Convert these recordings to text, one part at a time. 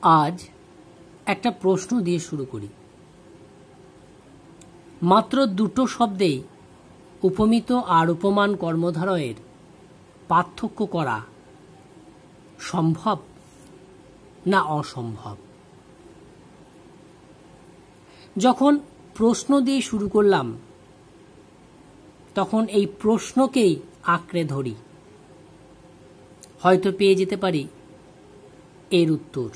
আজ একটা প্রশ্ন দিয়ে শুরু করি। মাত্র দুটো শব্দেই উপমিত আর উপমান কর্মধারয়ের পার্থক্য করা সম্ভব না অসম্ভব? যখন প্রশ্ন দিয়ে শুরু করলাম তখন এই প্রশ্নকেই আঁকড়ে ধরি, হয়তো পেয়ে যেতে পারি এর উত্তর।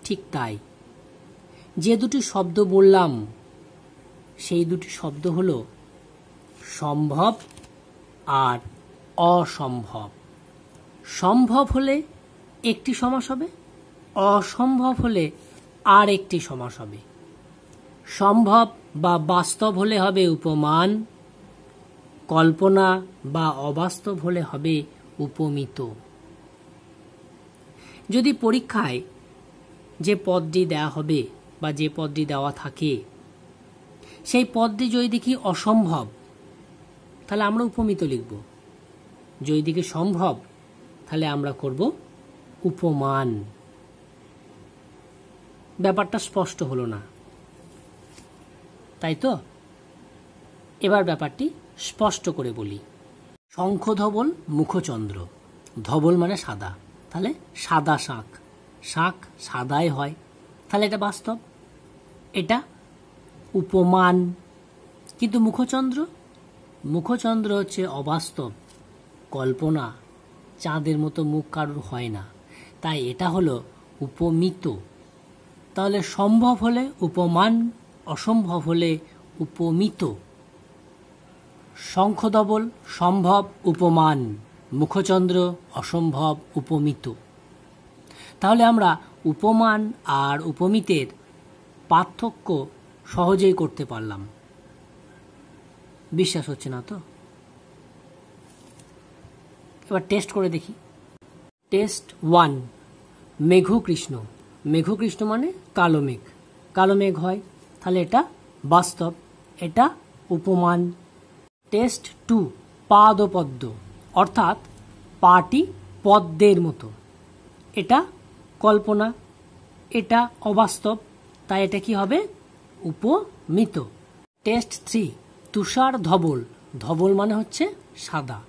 ঠিক তাই, যে দুটি শব্দ বললাম সেই দুটি শব্দ হল সম্ভব আর অসম্ভব। সম্ভব হলে একটি সমাস হবে, অসম্ভব হলে আর একটি সমাস হবে। সম্ভব বা বাস্তব হলে হবে উপমান, কল্পনা বা অবাস্তব হলে হবে উপমিত। যদি পরীক্ষায় যে পদটি দেওয়া হবে বা যে পদটি দেওয়া থাকে সেই পদটি যদি দেখি অসম্ভব, তাহলে আমরা উপমিত লিখব। যদি দেখি সম্ভব, তাহলে আমরা করব উপমান। ব্যাপারটা স্পষ্ট হলো না, তাই তো? এবার ব্যাপারটি স্পষ্ট করে বলি। শঙ্খ ধবল মুখচন্দ্র, ধবল মানে সাদা, তাহলে সাদা শাঁখ, শাঁখ সাদাই হয়, তাহলে এটা বাস্তব, এটা উপমান। কিন্তু মুখচন্দ্র, মুখচন্দ্র হচ্ছে অবাস্তব, কল্পনা, চাঁদের মতো মুখ কারুর হয় না, তাই এটা হলো উপমিত। তাহলে সম্ভব হলে উপমান, অসম্ভব হলে উপমিত। শঙ্খধবল সম্ভব উপমান, মুখচন্দ্র অসম্ভব উপমিত। তাহলে আমরা উপমান আর উপমিতের পার্থক্য সহজেই করতে পারলাম। বিশ্বাস হচ্ছে না তো? এবার টেস্ট করে দেখি। টেস্ট 1, মেঘকৃষ্ণ। মেঘকৃষ্ণ মানে কালো মেঘ, কালো মেঘ হয়, তাহলে এটা বাস্তব, এটা উপমান। টেস্ট 2, পাদপদ্ম, অর্থাৎ পাটি পদ্মের মতো, এটা কল্পনা, এটা অবাস্তব, তাই এটা কি হবে? উপমিত। টেস্ট 3, তুষার ধবল। ধবল মানে হচ্ছে সাদা,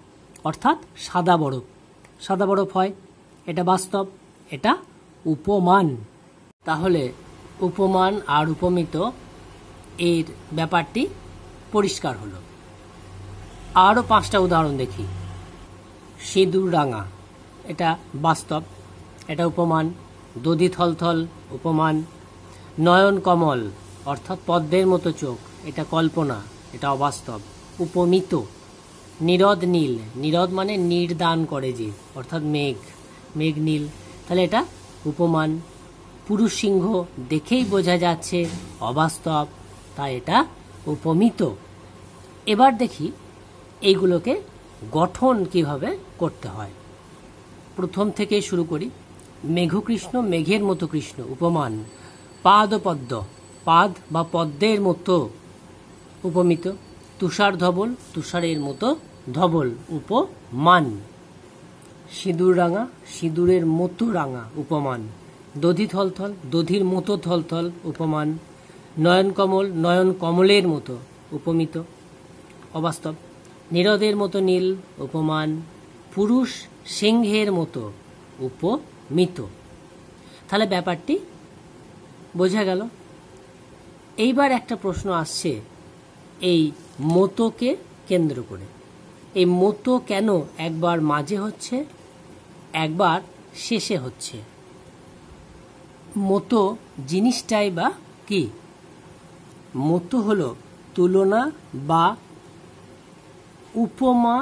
অর্থাৎ সাদা বরফ, সাদা বরফ হয়, এটা বাস্তব, এটা উপমান। তাহলে উপমান আর উপমিত এর ব্যাপারটি পরিষ্কার হলো। আরও 5টা উদাহরণ দেখি। সিঁদুর রাঙা, এটা বাস্তব, এটা উপমান। দধি থলথল উপমান। নয়ন কমল অর্থাৎ পদ্মের মতো চোখ, এটা কল্পনা, এটা অবাস্তব, উপমিত। নীরদ নীল, নীরদ মানে নির্দান করে যে, অর্থাৎ মেঘ, মেঘ নীল, তাহলে এটা উপমান। পুরুষ সিংহ দেখেই বোঝা যাচ্ছে অবাস্তব, তাই এটা উপমিত। এবার দেখি এইগুলোকে গঠন কিভাবে করতে হয়। প্রথম থেকে শুরু করি। মেঘকৃষ্ণ, মেঘের মতো কৃষ্ণ, উপমান। পাদপদ্ম, পাদ বা পদ্মের মতো, উপমিত। তুষার ধবল, তুষারের মতো ধবল, উপমান। সিঁদুর রাঙা, সিঁদুরের মতো রাঙা, উপমান। দধি থলথল, দধির মতো থলথল, উপমান। নয়ন কমল, নয়ন কমলের মতো, উপমিত, অবাস্তব। নীরদের মতো নীল, উপমান। পুরুষ সিংহের মতো, উপমিত। তাহলে ব্যাপারটি বোঝা গেল। এইবার একটা প্রশ্ন আসছে এই মতোকে কেন্দ্র করে। এই মতো কেন একবার মাঝে হচ্ছে, একবার শেষে হচ্ছে? মতো জিনিসটাই বা কি? মতো হলো তুলনা বা উপমা,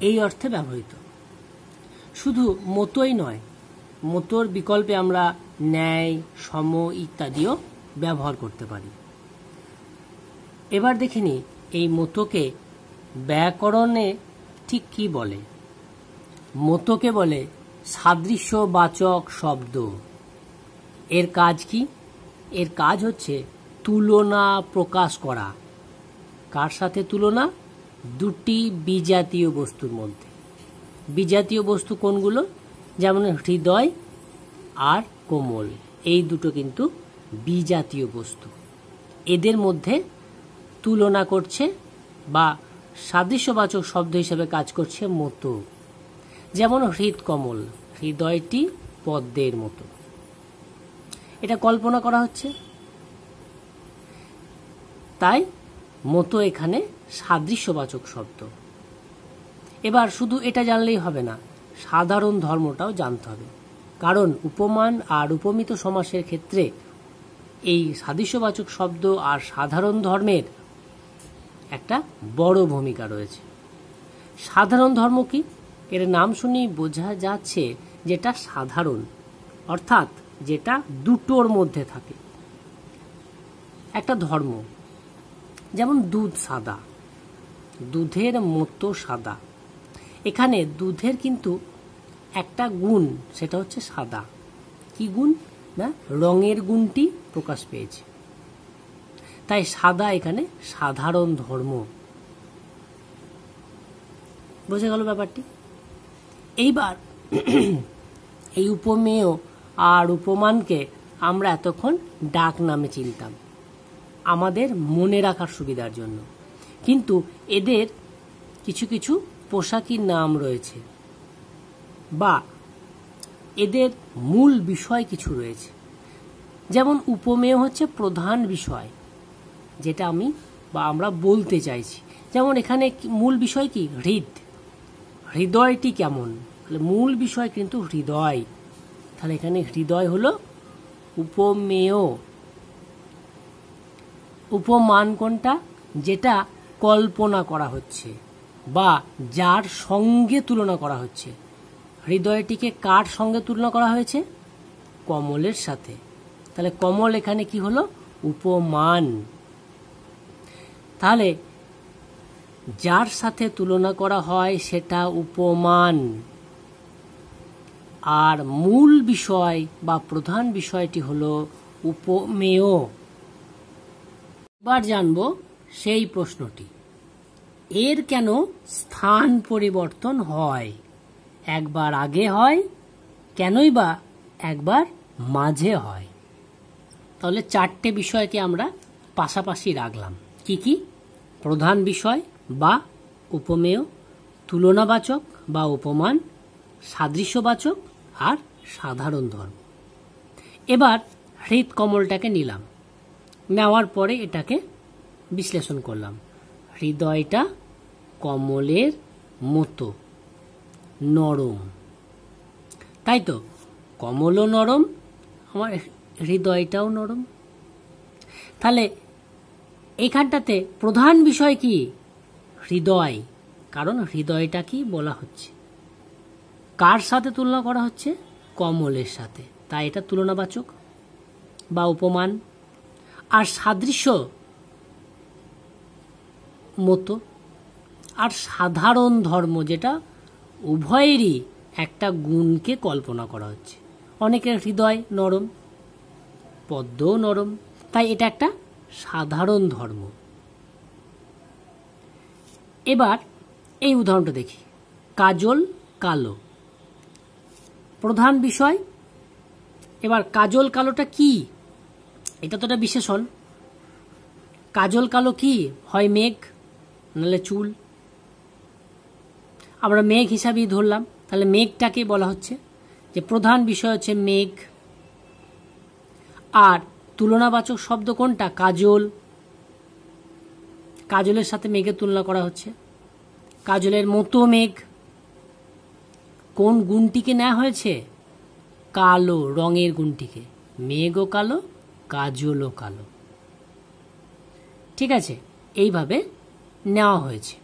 এই অর্থে ব্যবহৃত। শুধু মতোই নয়, মতোর বিকল্পে আমরা ন্যায়, সম ইত্যাদিও ব্যবহার করতে পারি। এবার দেখিনি এই মতোকে ব্যাকরণে ঠিক কি বলে। মতোকে বলে সাদৃশ্যবাচক শব্দ। এর কাজ কি? এর কাজ হচ্ছে তুলনা প্রকাশ করা। কার সাথে তুলনা? দুটি বিজাতীয় বস্তুর মধ্যে। বিজাতীয় বস্তু কোনগুলো? যেমন হৃদয় আর কোমল, এই দুটো কিন্তু বিজাতীয় বস্তু। এদের মধ্যে তুলনা করছে বা সাদৃশ্যবাচক শব্দ হিসেবে কাজ করছে মতো। যেমন হৃদকমল, হৃদয়টি পদ্মের মতো, এটা কল্পনা করা হচ্ছে, তাই মতো এখানে সাদৃশ্যবাচক শব্দ। এবার শুধু এটা জানলেই হবে না, সাধারণ ধর্মটাও জানতে হবে, কারণ উপমান আর উপমিত সমাসের ক্ষেত্রে এই সাদৃশ্যবাচক শব্দ আর সাধারণ ধর্মের একটা বড় ভূমিকা রয়েছে। সাধারণ ধর্ম কি? এর নাম শুনেই বোঝা যাচ্ছে যেটা সাধারণ, অর্থাৎ যেটা দুটোর মধ্যে থাকে একটা ধর্ম। যেমন দুধ সাদা, দুধের মতো সাদা। এখানে দুধের কিন্তু একটা গুণ, সেটা হচ্ছে সাদা। কি গুণ? না, রঙের গুণটি প্রকাশ পেয়েছে, তাই সাদা এখানে সাধারণ ধর্ম। বোঝা গেল ব্যাপারটি? এইবার এই উপমেয় আর উপমানকে আমরা এতক্ষণ ডাক নামে চিনতাম আমাদের মনে রাখার সুবিধার জন্য, কিন্তু এদের কিছু কিছু পোশাকি নাম রয়েছে বা এদের মূল বিষয় কিছু রয়েছে। যেমন উপমেয় হচ্ছে প্রধান বিষয়, যেটা আমরা বলতে চাইছি। যেমন এখানে মূল বিষয় কি? হৃদয়টি কেমন? তাহলে মূল বিষয় কিন্তু হৃদয়, তাহলে এখানে হৃদয় হলো উপমেয়। উপমান কোনটা? যেটা কল্পনা করা হচ্ছে বা যার সঙ্গে তুলনা করা হচ্ছে। হৃদয়টিকে কার সঙ্গে তুলনা করা হয়েছে? কমলের সাথে, তাহলে কমল এখানে কি হলো? উপমান। তাহলে যার সাথে তুলনা করা হয় সেটা উপমান, আর মূল বিষয় বা প্রধান বিষয়টি হলো উপমেয়। এবার জানব সেই প্রশ্নটি, এর কেন স্থান পরিবর্তন হয়? একবার আগে হয়, কেনই বা একবার মাঝে হয়? তাহলে চারটে বিষয়কে আমরা পাশাপাশি রাখলাম। কি কি? প্রধান বিষয় বা উপমেয়, তুলনাবাচক বা উপমান, সাদৃশ্যবাচক আর সাধারণ ধর্ম। এবার হৃদকমলটাকে নিলাম, নেওয়ার পরে এটাকে বিশ্লেষণ করলাম। হৃদয়টা কমলের মতো নরম, তাই তো? কমলও নরম, আমার হৃদয়টাও নরম। তাহলে এইখানটাতে প্রধান বিষয় কি? হৃদয়, কারণ হৃদয়টা কি বলা হচ্ছে, কার সাথে তুলনা করা হচ্ছে? কমলের সাথে, তাই এটা তুলনাবাচক বা উপমান। আর সাদৃশ্য মতো, আর সাধারণ ধর্ম, যেটা উভয়েরই একটা গুণকে কল্পনা করা হচ্ছে। অনেকের হৃদয় নরম, পদ্মও নরম, তাই এটা একটা সাধারণ ধর্ম। এবার এই উদাহরণটা দেখি। কাজল কালো, প্রধান বিষয়। এবার কাজল কালোটা কি? এটা তো একটা বিশেষণ। কাজল কালো কি হয়? মেঘ, নাহলে চুল। আমরা মেঘ হিসাবেই ধরলাম, তাহলে মেঘটাকে বলা হচ্ছে যে প্রধান বিষয় হচ্ছে মেঘ। আর তুলনাবাচক শব্দ কোনটা? কাজল। কাজলের সাথে মেঘের তুলনা করা হচ্ছে। কাজলের মতো মেঘ, কোন গুণটিকে নেওয়া হয়েছে? কালো, রঙের গুণটিকে। মেঘও কালো, কাজলও কালো। ঠিক আছে, এইভাবে নেওয়া হয়েছে।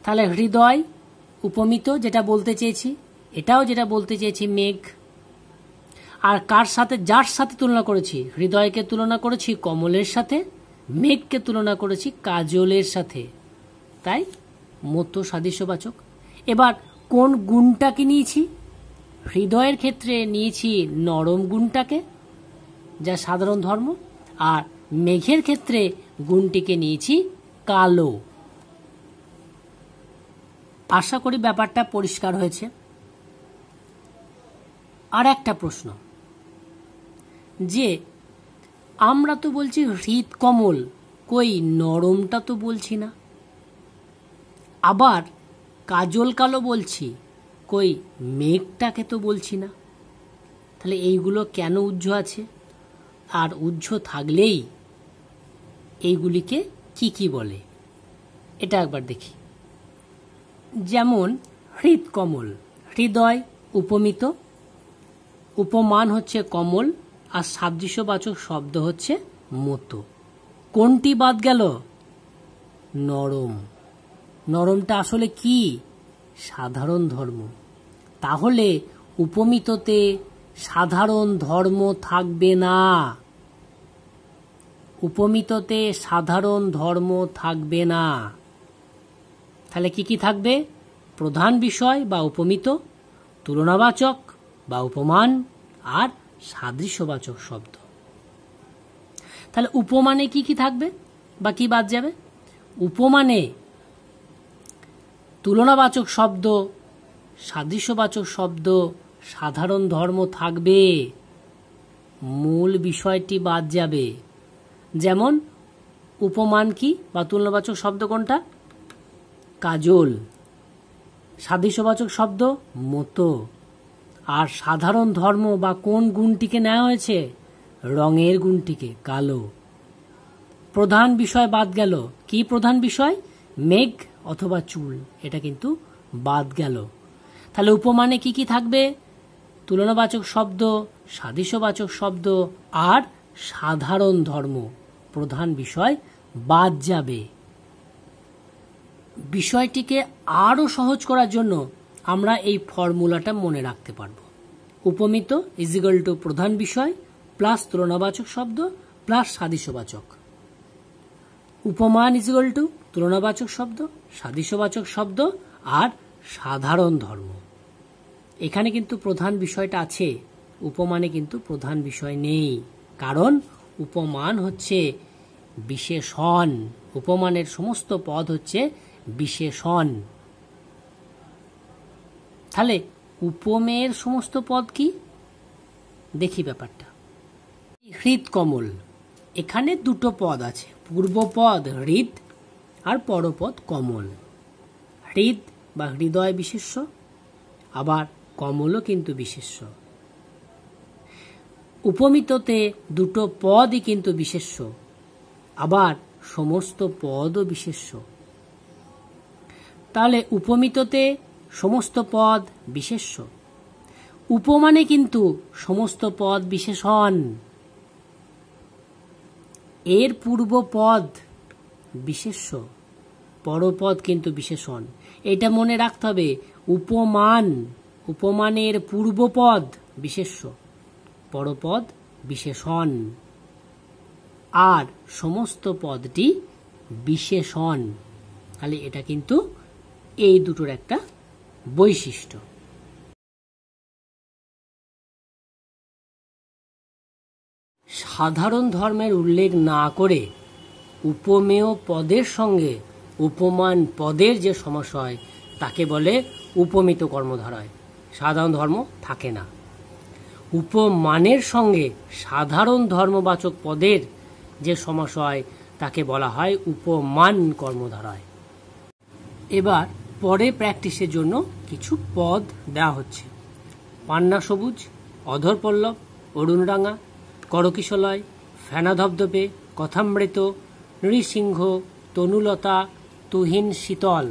তাহলে হৃদয় উপমিত, যেটা বলতে চেয়েছি, এটাও যেটা বলতে চেয়েছি মেঘ। আর কার সাথে? যার সাথে তুলনা করেছি, হৃদয়কে তুলনা করেছি কমলের সাথে, মেঘকে তুলনা করেছি কাজলের সাথে, তাই মতো সাদৃশ্যবাচক। এবার কোন গুণটাকে নিয়েছি? হৃদয়ের ক্ষেত্রে নিয়েছি নরম গুণটাকে, যা সাধারণ ধর্ম, আর মেঘের ক্ষেত্রে গুণটিকে নিয়েছি কালো। আশা করি ব্যাপারটা পরিষ্কার হয়েছে। আর একটা প্রশ্ন, যে আমরা তো বলছি হৃদ কমল, কই নরমটা তো বলছি না। আবার কাজল কালো বলছি, কই মেঘটাকে তো বলছি না। তাহলে এইগুলো কেন উজ্জ্ব আছে? আর উজ্জ্ব থাকলেই এইগুলিকে কি কি বলে এটা একবার দেখি। যেমন হৃদ কমল, হৃদয় উপমিত, উপমান হচ্ছে কমল, আর সাদৃশ্যবাচক শব্দ হচ্ছে মতো। কোনটি বাদ গেল? নরম। নরমটা আসলে কি? সাধারণ ধর্ম। তাহলে উপমিততে সাধারণ ধর্ম থাকবে না। উপমিততে সাধারণ ধর্ম থাকবে না। তাহলে কি কি থাকবে? প্রধান বিষয় বা উপমিত, তুলনাবাচক বা উপমান, আর সাদৃশ্যবাচক শব্দ। তাহলে উপমানে কি কি থাকবে বা কি বাদ যাবে? উপমানে তুলনাবাচক শব্দ, সাদৃশ্যবাচক শব্দ, সাধারণ ধর্ম থাকবে, মূল বিষয়টি বাদ যাবে। যেমন উপমান কি বা তুলনাবাচক শব্দ কোনটা? কাজল। সাদৃশ্যবাচক শব্দ মতো। আর সাধারণ ধর্ম বা কোন গুণটিকে নেওয়া হয়েছে? রঙের গুণটিকে, কালো। প্রধান বিষয় বাদ গেল। কি প্রধান বিষয়? মেঘ অথবা চুল, এটা কিন্তু বাদ গেল। তাহলে উপমানে কি কি থাকবে? তুলনাবাচক শব্দ, সাদৃশ্যবাচক শব্দ, আর সাধারণ ধর্ম। প্রধান বিষয় বাদ যাবে। বিষয়টিকে আরো সহজ করার জন্য আমরা এই ফর্মুলাটা মনে রাখতে পারবো। উপমিত ইজ ইকুয়াল টু প্রধান বিষয় প্লাস তুলনাবাচক শব্দ প্লাস সাদৃশ্যবাচক। উপমান ইজ ইকুয়াল টু তুলনাবাচক শব্দ, সাদৃশ্যবাচক শব্দ, আর সাধারণ ধর্ম। এখানে কিন্তু প্রধান বিষয়টা আছে, উপমানে কিন্তু প্রধান বিষয় নেই। কারণ উপমান হচ্ছে বিশেষণ। উপমানের সমস্ত পদ হচ্ছে বিশেষণ। তাহলে উপমেয়ের সমস্ত পদ কি? দেখি ব্যাপারটা। হৃদ কমল, এখানে দুটো পদ আছে, পূর্বপদ হৃদ আর পরপদ কমল। হৃদ বা হৃদয় বিশেষ্য, আবার কমলও কিন্তু বিশেষ্য। উপমিততে দুটো পদই কিন্তু বিশেষ্য, আবার সমস্ত পদও বিশেষ্য। তাহলে উপমিততে সমস্ত পদ বিশেষ্য, উপমানে কিন্তু সমস্ত পদ বিশেষণ। এর পূর্বপদ বিশেষ্য, পরপদ কিন্তু বিশেষণ। এটা মনে রাখতে হবে। উপমান, উপমানের পূর্বপদ বিশেষ্য, পরপদ বিশেষণ, আর সমস্ত পদটি বিশেষণ। তাহলে এটা কিন্তু এই দুটোর একটা বৈশিষ্ট্য। সাধারণ ধর্মের উল্লেখ না করে উপমেয় পদের সঙ্গে উপমান পদের যে সমাস তাকে বলে উপমিত কর্মধারয়। সাধারণ ধর্ম থাকে না। উপমানের সঙ্গে সাধারণ ধর্মবাচক পদের যে সমাস তাকে বলা হয় উপমান কর্মধারয়। এবার পরে প্র্যাকটিসের জন্য কিছু পদ দেওয়া হচ্ছে। পান্না সবুজ, অধর পল্লব, অরুণরাঙা, করকিশলয়, ফেনা ধবধবে, কথামৃত, নৃসিংহ, তনুলতা, তুহিন শীতল।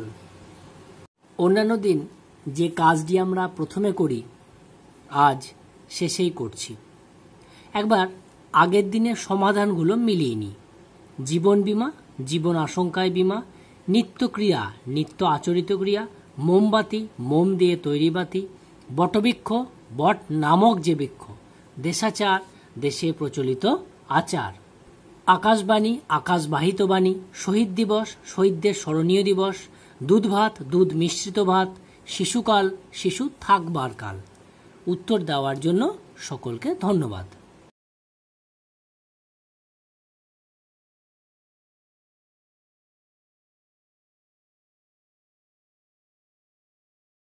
অন্যান্য দিন যে কাজটি আমরা প্রথমে করি, আজ শেষেই করছি। একবার আগের দিনের সমাধানগুলো মিলিয়ে নিই। জীবন বিমা, জীবন আশঙ্কায় বিমা, নিত্যক্রিয়া, নিত্য আচরিত ক্রিয়া, মোমবাতি, মোম দিয়ে তৈরি বাতি, বটবৃক্ষ, বট নামক যে বৃক্ষ, দেশাচার, দেশে প্রচলিত আচার, আকাশবাণী, আকাশবাহিত বাণী, শহীদ দিবস, শহীদদের স্মরণীয় দিবস, দুধ ভাত, দুধ মিশ্রিত ভাত, শিশুকাল, শিশু থাকবার কাল। উত্তর দেওয়ার জন্য সকলকে ধন্যবাদ।